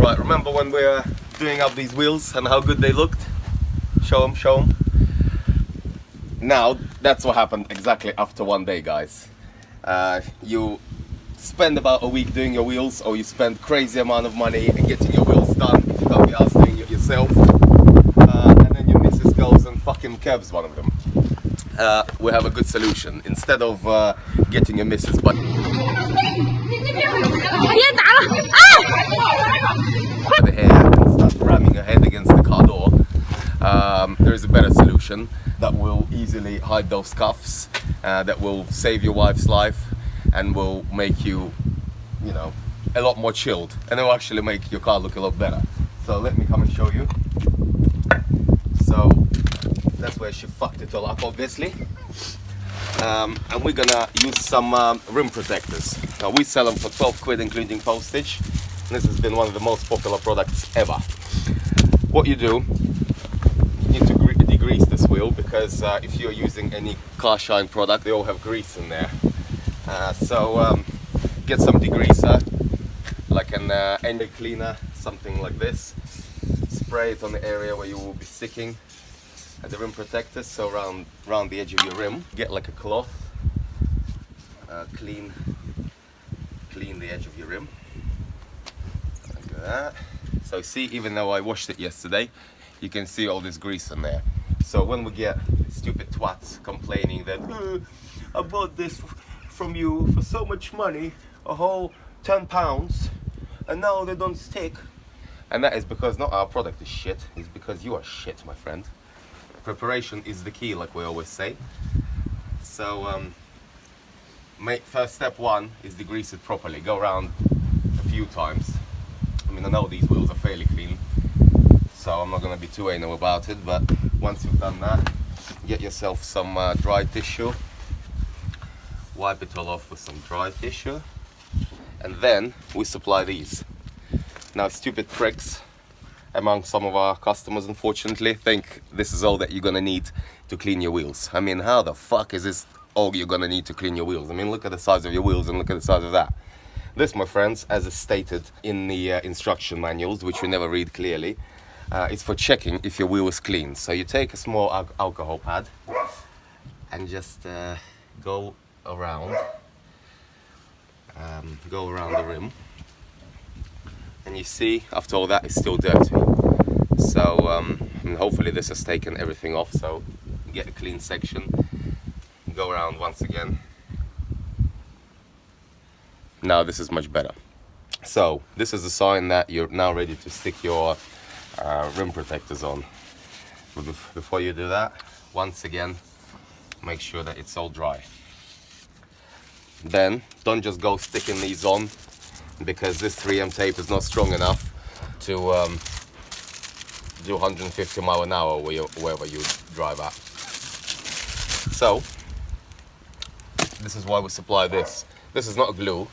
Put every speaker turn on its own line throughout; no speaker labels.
Right, remember when we were doing up these wheels and how good they looked? Show them, show them. Now, that's what happened exactly after one day, guys. You spend about a week doing your wheels, or you spend crazy amount of money in getting your wheels done if you can't be asked doing it yourself. And then your missus goes and fucking kerbs one of them. We have a good solution. Instead of getting your missus by the hair and start ramming her head against the car door, there is a better solution that will easily hide those scuffs, that will save your wife's life and will make you, you know, a lot more chilled, and it will actually make your car look a lot better. So let me come and show you. So that's where she fucked it all up, obviously. And we're gonna use some rim protectors. Now we sell them for 12 quid including postage. This has been one of the most popular products ever. What you do, you need to degrease this wheel, because if you're using any car shine product, they all have grease in there. So get some degreaser, like an end cleaner, something like this. Spray it on the area where you will be sticking at the rim protectors, so around the edge of your rim. Get like a cloth, clean the edge of your rim. Like that. So see, even though I washed it yesterday, you can see all this grease in there. So when we get stupid twats complaining that I bought this from you for so much money, a whole £10, and now they don't stick, and that is because not our product is shit, it's because you are shit, my friend. Preparation is the key, like we always say. So first step one is degrease it properly. Go around a few times. I mean, I know these wheels are fairly clean, so I'm not going to be too anal about it, but once you've done that, get yourself some dry tissue, wipe it all off with some dry tissue, and then we supply these. Now, stupid pricks among some of our customers, unfortunately, think this is all that you're gonna need to clean your wheels. I mean, how the fuck is this all you're gonna need to clean your wheels? I mean, look at the size of your wheels and look at the size of that. This, my friends, as is stated in the instruction manuals, which we never read clearly, is for checking if your wheel is clean. So you take a small alcohol pad and just go around the rim, and you see after all that it's still dirty. So and hopefully this has taken everything off, so you get a clean section. Go around once again. Now this is much better. So this is a sign that you're now ready to stick your rim protectors on. But before you do that, once again, make sure that it's all dry. Then don't just go sticking these on, because this 3M tape is not strong enough to do 150 mile an hour wherever you drive at. So this is why we supply this. This is not glue.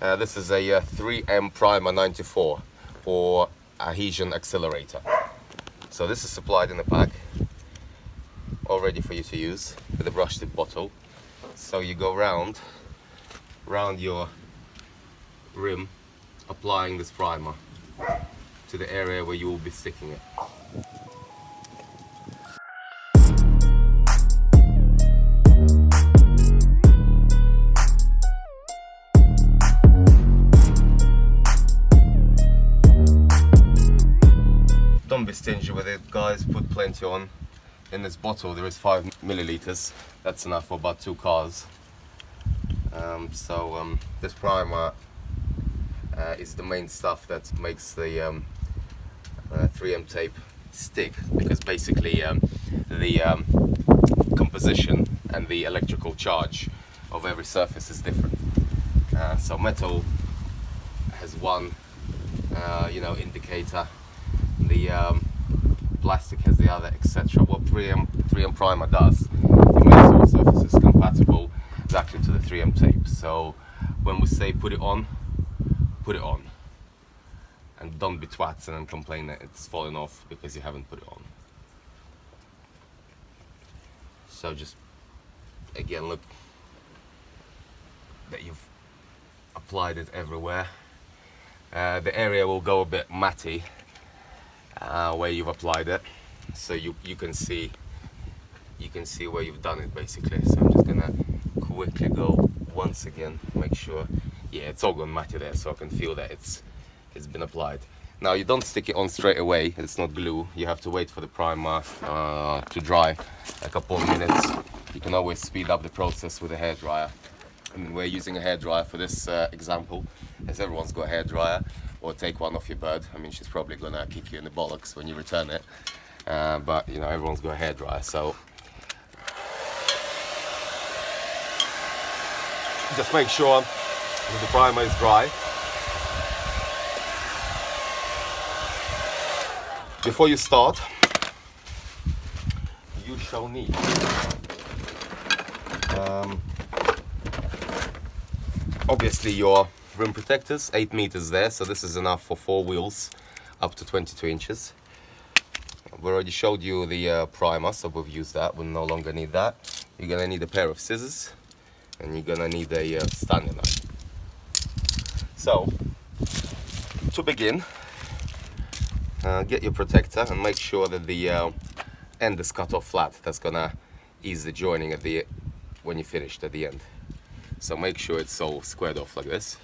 This is a 3M Primer 94 or adhesion accelerator. So this is supplied in the pack, all ready for you to use with a brush tip bottle. So you go round your rim, applying this primer to the area where you will be sticking it. Don't be stingy with it, guys, put plenty on. In this bottle there is 5 milliliters. That's enough for about 2 cars. This primer is the main stuff that makes the 3M tape stick, because basically the composition and the electrical charge of every surface is different. So metal has one indicator, the plastic has the other, etc. What 3M primer does, it makes all surfaces compatible exactly to the 3M tape. So when we say put it on, and don't be twats and then complain that it's falling off because you haven't put it on. So just again, look that you've applied it everywhere. the area will go a bit matty where you've applied it, so you can see where you've done it basically. So I'm just gonna quickly go once again, make sure, yeah, it's all gone matty there, so I can feel that it's been applied. Now you don't stick it on straight away, it's not glue, you have to wait for the primer to dry a couple of minutes. You can always speed up the process with a hairdryer. I mean, we're using a hairdryer for this example, as everyone's got a hairdryer, or take one off your bird. I mean, she's probably gonna kick you in the bollocks when you return it, but you know, everyone's got a hairdryer, so just make sure that the primer is dry. Before you start, you shall need obviously your rim protectors, 8 meters there, so this is enough for 4 wheels up to 22 inches. We already showed you the primer, so we've used that, we'll no longer need that. You're gonna need a pair of scissors, and you're gonna need a Stanley knife. So, to begin, get your protector and make sure that the end is cut off flat. That's gonna ease the joining at when you're finished at the end. So make sure it's all squared off like this.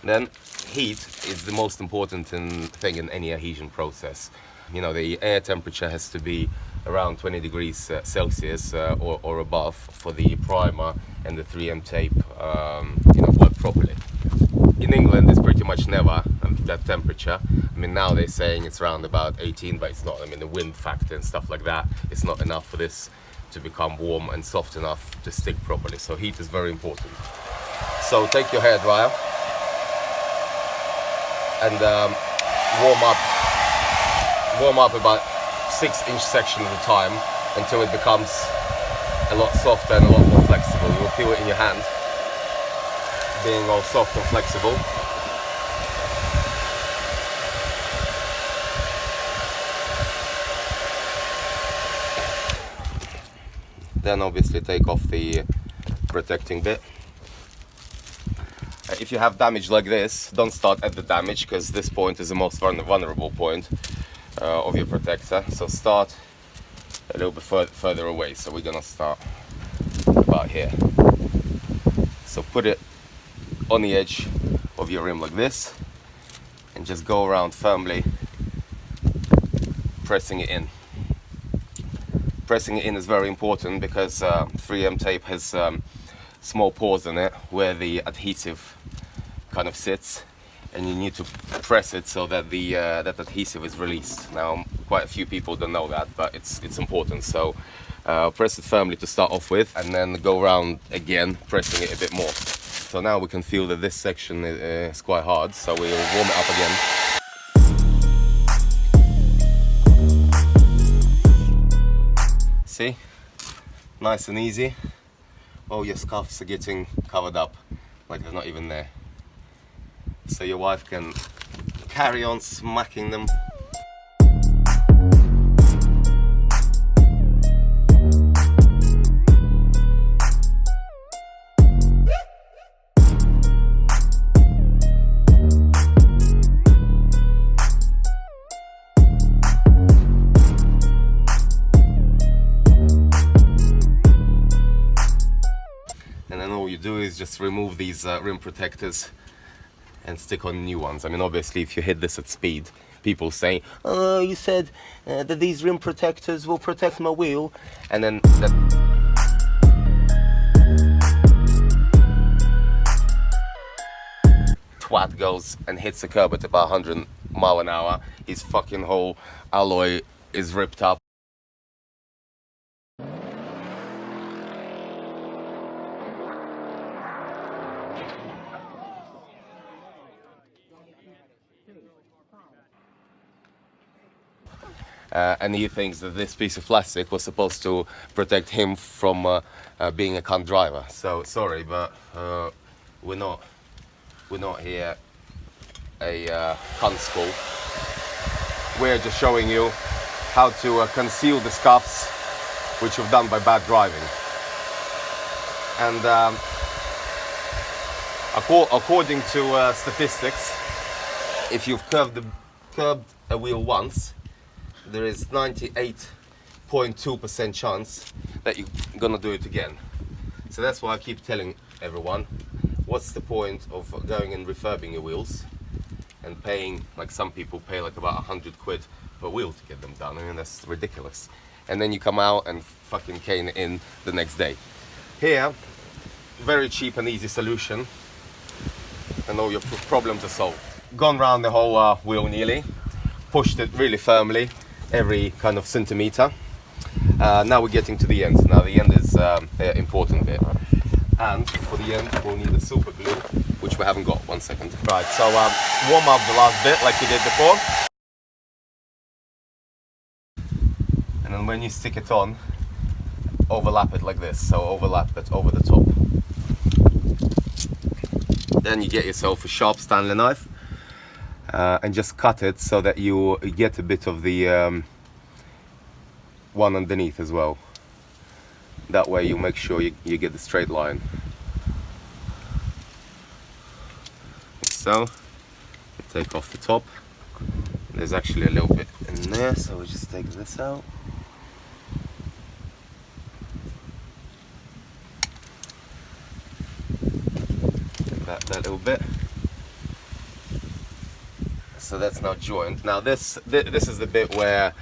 Then heat is the most important thing in any adhesion process. You know, the air temperature has to be around 20 degrees Celsius or above for the primer and the 3M tape you know, work properly. In England it's pretty much never that temperature. I mean, now they're saying it's around about 18, but it's not. I mean, the wind factor and stuff like that, it's not enough for this to become warm and soft enough to stick properly. So heat is very important. So take your hairdryer and warm up about 6-inch section at a time until it becomes a lot softer and a lot more flexible. You'll feel it in your hand being all soft and flexible. Then obviously take off the protecting bit. If you have damage like this, don't start at the damage, because this point is the most vulnerable point of your protector. So start a little bit further away. So we're gonna start about here. So put it on the edge of your rim like this and just go around firmly, pressing it in. Pressing it in is very important because 3M tape has small pores in it where the adhesive kind of sits, and you need to press it so that the that adhesive is released. Now, quite a few people don't know that, but it's important. So press it firmly to start off with, and then go around again, pressing it a bit more. So now we can feel that this section is quite hard, so we'll warm it up again. See? Nice and easy. All your scuffs are getting covered up, like they're not even there. So your wife can carry on smacking them. Do is just remove these rim protectors and stick on new ones. I mean, obviously if you hit this at speed, people say, oh, you said that these rim protectors will protect my wheel, and then that twat goes and hits the curb at about 100 miles an hour. His fucking whole alloy is ripped up. And he thinks that this piece of plastic was supposed to protect him from being a cunt driver. So sorry, but we're not here a cunt school. We're just showing you how to conceal the scuffs which you've done by bad driving. And According to statistics, if you've curbed a wheel once, there is 98.2% chance that you're gonna do it again. So that's why I keep telling everyone, what's the point of going and refurbing your wheels and paying, like some people pay like about 100 quid per wheel to get them done. I mean, that's ridiculous. And then you come out and fucking cane it in the next day. Here, very cheap and easy solution, and all your problems are solved. Gone round the whole wheel nearly, pushed it really firmly, every kind of centimeter. Now we're getting to the end. Now the end is the important bit. And for the end, we'll need the super glue, which we haven't got. 1 second. Right, so warm up the last bit like you did before. And then when you stick it on, overlap it like this. So overlap it over the top. Then you get yourself a sharp Stanley knife and just cut it so that you get a bit of the one underneath as well. That way you make sure you get the straight line. So, you take off the top. There's actually a little bit in there, so we just take this out. Take that little bit. So that's now joined. Now this is the bit where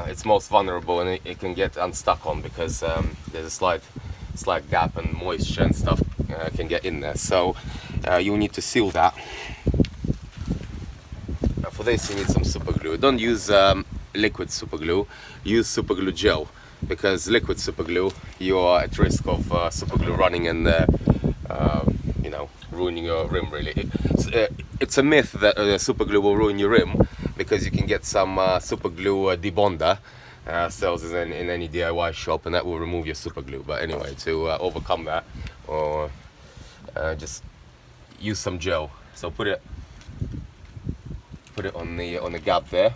it's most vulnerable and it can get unstuck on, because there's a slight gap and moisture and stuff can get in there. So you'll need to seal that. Now for this you need some super glue. Don't use liquid super glue, use super glue gel, because liquid super glue you're at risk of super glue running and you know, ruining your rim really. It's a myth that super glue will ruin your rim, because you can get some super glue debonder sells in any DIY shop, and that will remove your super glue. But anyway, to overcome that, or just use some gel. So put it on the gap there.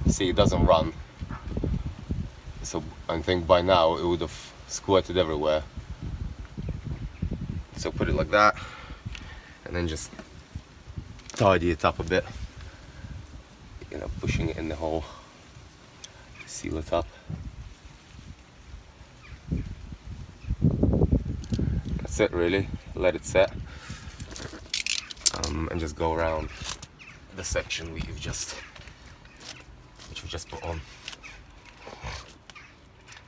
See, it doesn't run. So I think by now it would have squirted everywhere. So put it like that, and then just tidy it up a bit. You know, pushing it in the hole, seal it up. That's it really, let it set. And just go around the section which we've just put on.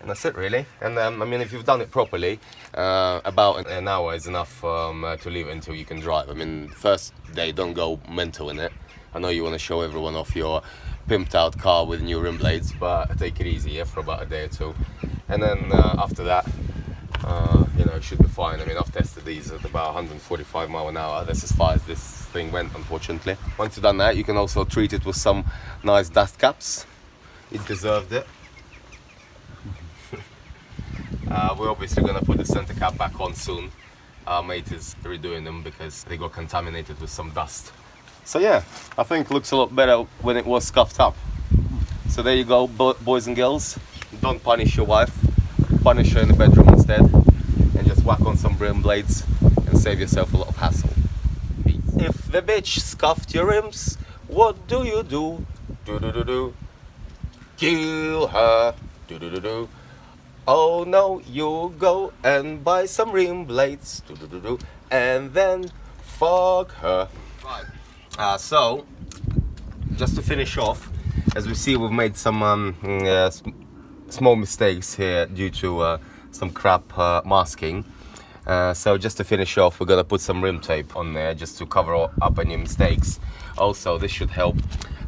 And that's it really. And I mean, if you've done it properly, about an hour is enough to leave it until you can drive. I mean, first day, don't go mental in it. I know you want to show everyone off your pimped out car with new Rimblades, but take it easy, yeah, for about a day or two. And then after that, you know, it should be fine. I mean, I've tested these at about 145 miles an hour. That's as far as this thing went, unfortunately. Once you've done that, you can also treat it with some nice dust It deserved it. We're obviously going to put the center cap back on soon. Our mate is redoing them because they got contaminated with some dust. So yeah, I think it looks a lot better when it was scuffed up. So there you go, boys and girls. Don't punish your wife. Punish her in the bedroom instead. And just whack on some Rimblades and save yourself a lot of hassle. Peace. If the bitch scuffed your rims, what do you do? Do-do-do-do. Kill her. Do-do-do-do. Oh no, you go and buy some Rimblades, and then fuck her. Right. So, just to finish off, as we see, we've made some small mistakes here due to some crap masking. So just to finish off, we're gonna put some rim tape on there just to cover up any mistakes. Also, this should help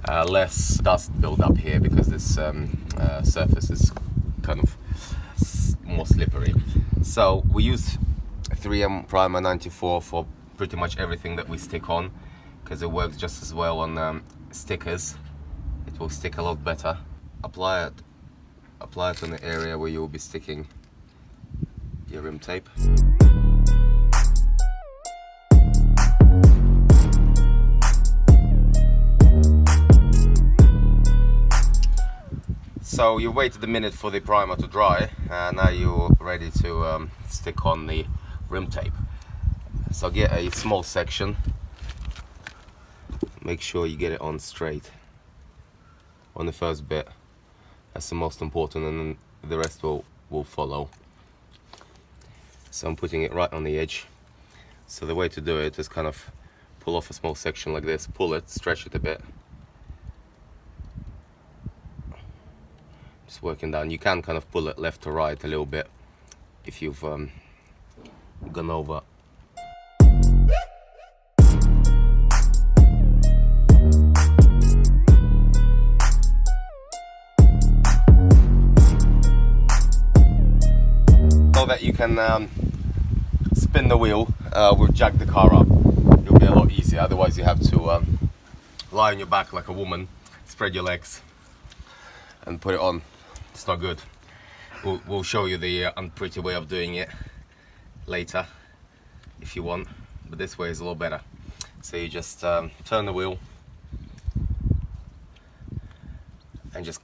less dust build up here, because this surface is kind of more slippery. So we use 3M Primer 94 for pretty much everything that we stick on, because it works just as well on stickers. It will stick a lot better. Apply it on the area where you will be sticking your rim tape. So you waited a minute for the primer to dry, and now you're ready to stick on the rim tape. So get a small section, make sure you get it on straight on the first bit. That's the most important, and then the rest will follow. So I'm putting it right on the edge. So the way to do it is kind of pull off a small section like this, pull it, stretch it a bit. Just working down. You can kind of pull it left to right a little bit if you've gone over. So that you can spin the wheel, we'll jack the car up. It'll be a lot easier. Otherwise you have to lie on your back like a woman, spread your legs and put it on. It's not good. We'll show you the unpretty way of doing it later if you want, but this way is a lot better. So you just turn the wheel and just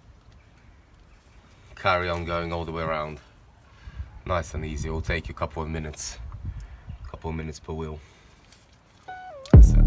carry on going all the way around. Nice and easy. It'll take you a couple of minutes per wheel. That's it.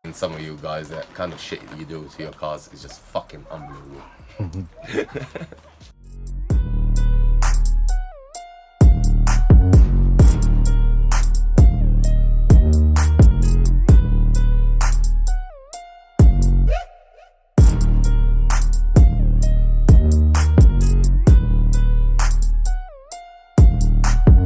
And some of you guys, that kind of shit that you do to your cars is just fucking unbelievable.